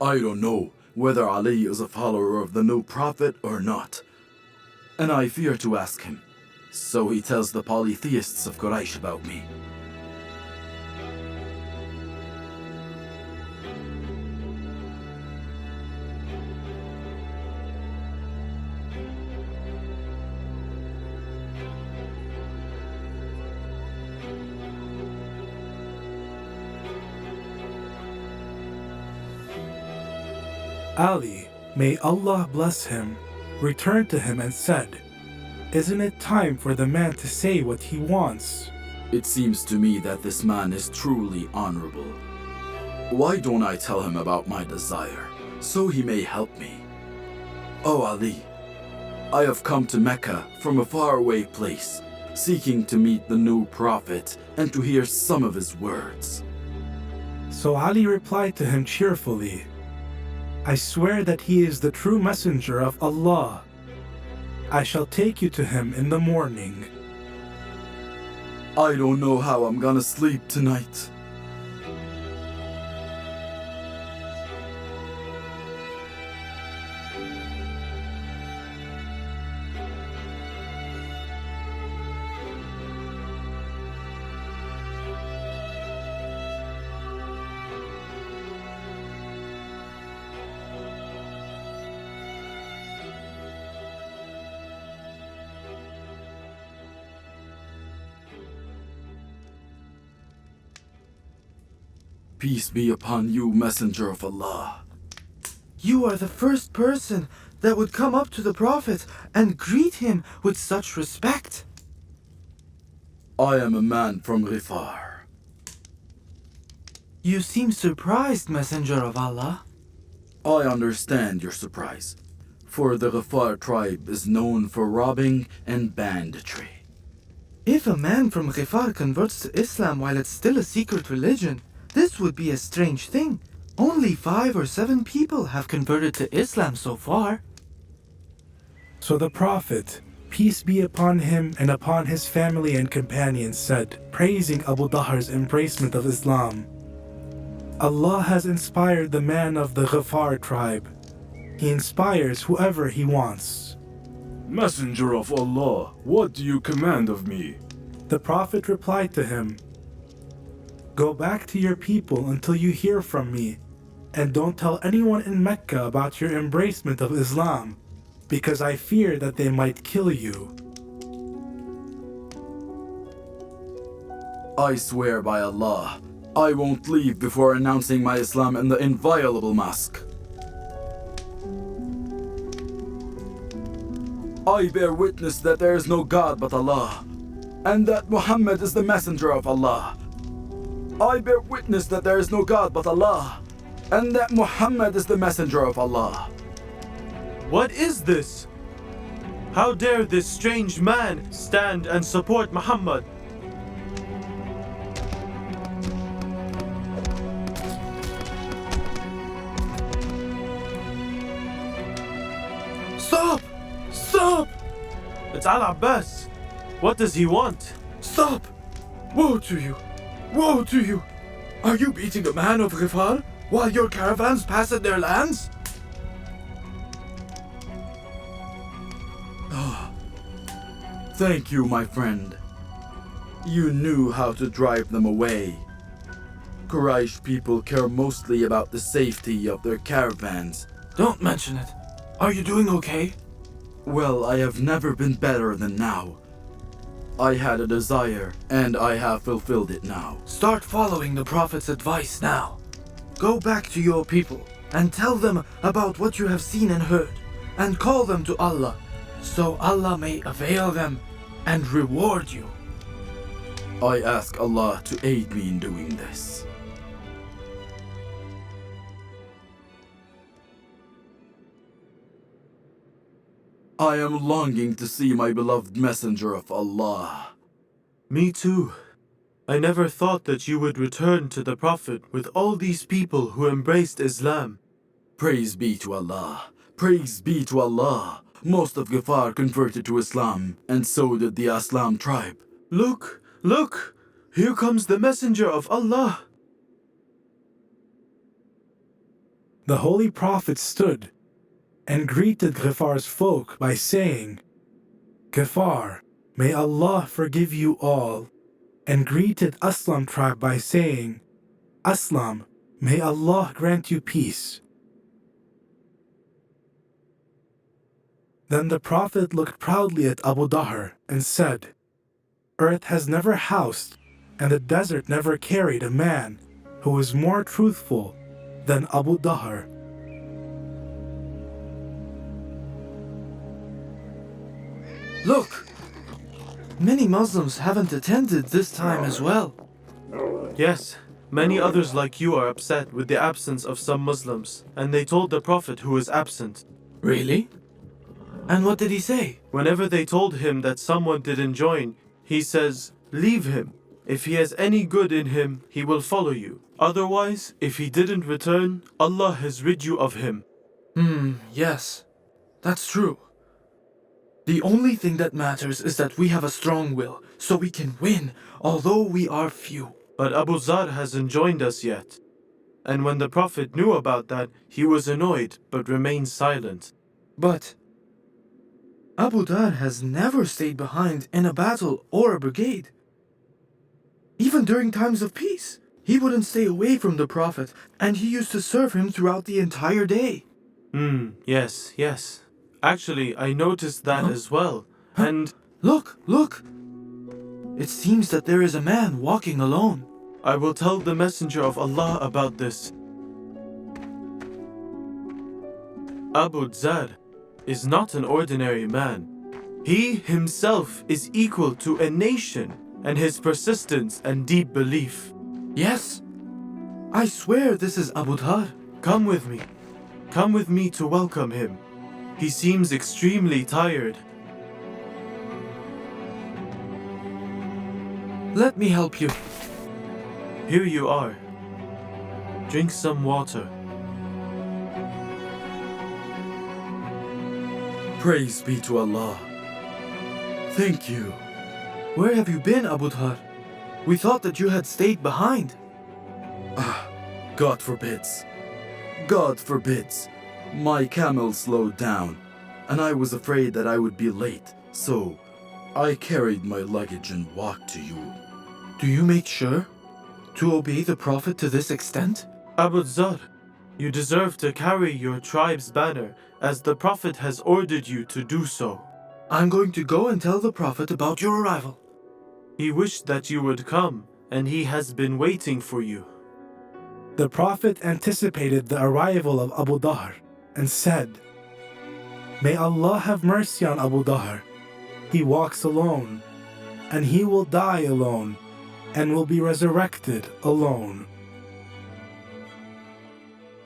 I don't know whether Ali is a follower of the new prophet or not, and I fear to ask him. So he tells the polytheists of Quraysh about me. Ali, may Allah bless him, returned to him and said, "Isn't it time for the man to say what he wants?" It seems to me that this man is truly honorable. Why don't I tell him about my desire, so he may help me? Oh Ali, I have come to Mecca from a faraway place, seeking to meet the new prophet and to hear some of his words. So Ali replied to him cheerfully, "I swear that he is the true messenger of Allah. I shall take you to him in the morning." I don't know how I'm gonna sleep tonight. Peace be upon you, Messenger of Allah. You are the first person that would come up to the Prophet and greet him with such respect. I am a man from Ghifar. You seem surprised, Messenger of Allah. I understand your surprise, for the Ghifar tribe is known for robbing and banditry. If a man from Ghifar converts to Islam while it's still a secret religion, this would be a strange thing. Only 5 or 7 people have converted to Islam so far. So the Prophet, peace be upon him and upon his family and companions, said, praising Abu Dharr's embracement of Islam, "Allah has inspired the man of the Ghifar tribe. He inspires whoever he wants." Messenger of Allah, what do you command of me? The Prophet replied to him, "Go back to your people until you hear from me, and don't tell anyone in Mecca about your embracement of Islam, because I fear that they might kill you." I swear by Allah, I won't leave before announcing my Islam in the inviolable mosque. I bear witness that there is no God but Allah, and that Muhammad is the messenger of Allah. I bear witness that there is no God but Allah, and that Muhammad is the messenger of Allah. What is this? How dare this strange man stand and support Muhammad? Stop! Stop! It's Al-Abbas. What does he want? Stop! Woe to you! Woe to you! Are you beating a man of Ghifar while your caravans pass in their lands? Thank you, my friend. You knew how to drive them away. Quraysh people care mostly about the safety of their caravans. Don't mention it. Are you doing okay? Well, I have never been better than now. I had a desire, and I have fulfilled it now. Start following the Prophet's advice now. Go back to your people and tell them about what you have seen and heard, and call them to Allah, so Allah may avail them and reward you. I ask Allah to aid me in doing this. I am longing to see my beloved messenger of Allah. Me too. I never thought that you would return to the Prophet with all these people who embraced Islam. Praise be to Allah. Praise be to Allah. Most of Ghifar converted to Islam, and so did the Aslam tribe. Look, look! Here comes the messenger of Allah. The Holy Prophet stood and greeted Ghifar's folk by saying, Ghifar, may Allah forgive you all, and greeted Aslam tribe by saying, Aslam, may Allah grant you peace. Then the Prophet looked proudly at Abu Dharr and said, Earth has never housed, and the desert never carried a man who is more truthful than Abu Dharr. Look! Many Muslims haven't attended this time as well. Yes, many others like you are upset with the absence of some Muslims, and they told the Prophet who is absent. Really? And what did he say? Whenever they told him that someone didn't join, he says, leave him. If he has any good in him, he will follow you. Otherwise, if he didn't return, Allah has rid you of him. Yes. That's true. The only thing that matters is that we have a strong will, so we can win, although we are few. But Abu Dhar hasn't joined us yet. And when the Prophet knew about that, he was annoyed, but remained silent. But Abu Dhar has never stayed behind in a battle or a brigade. Even during times of peace, he wouldn't stay away from the Prophet, and he used to serve him throughout the entire day. Yes. Actually, I noticed that as well. And Look! It seems that there is a man walking alone. I will tell the Messenger of Allah about this. Abu Dhar is not an ordinary man. He himself is equal to a nation, and his persistence and deep belief. Yes, I swear this is Abu Dhar. Come with me. Come with me to welcome him. He seems extremely tired. Let me help you. Here you are. Drink some water. Praise be to Allah. Thank you. Where have you been, Abu Dhar? We thought that you had stayed behind. God forbids. God forbids. My camel slowed down, and I was afraid that I would be late, so I carried my luggage and walked to you. Do you make sure to obey the Prophet to this extent? Abu Dhar, you deserve to carry your tribe's banner, as the Prophet has ordered you to do so. I'm going to go and tell the Prophet about your arrival. He wished that you would come, and he has been waiting for you. The Prophet anticipated the arrival of Abu Dharr and said, May Allah have mercy on Abu Dharr. He walks alone, and he will die alone, and will be resurrected alone.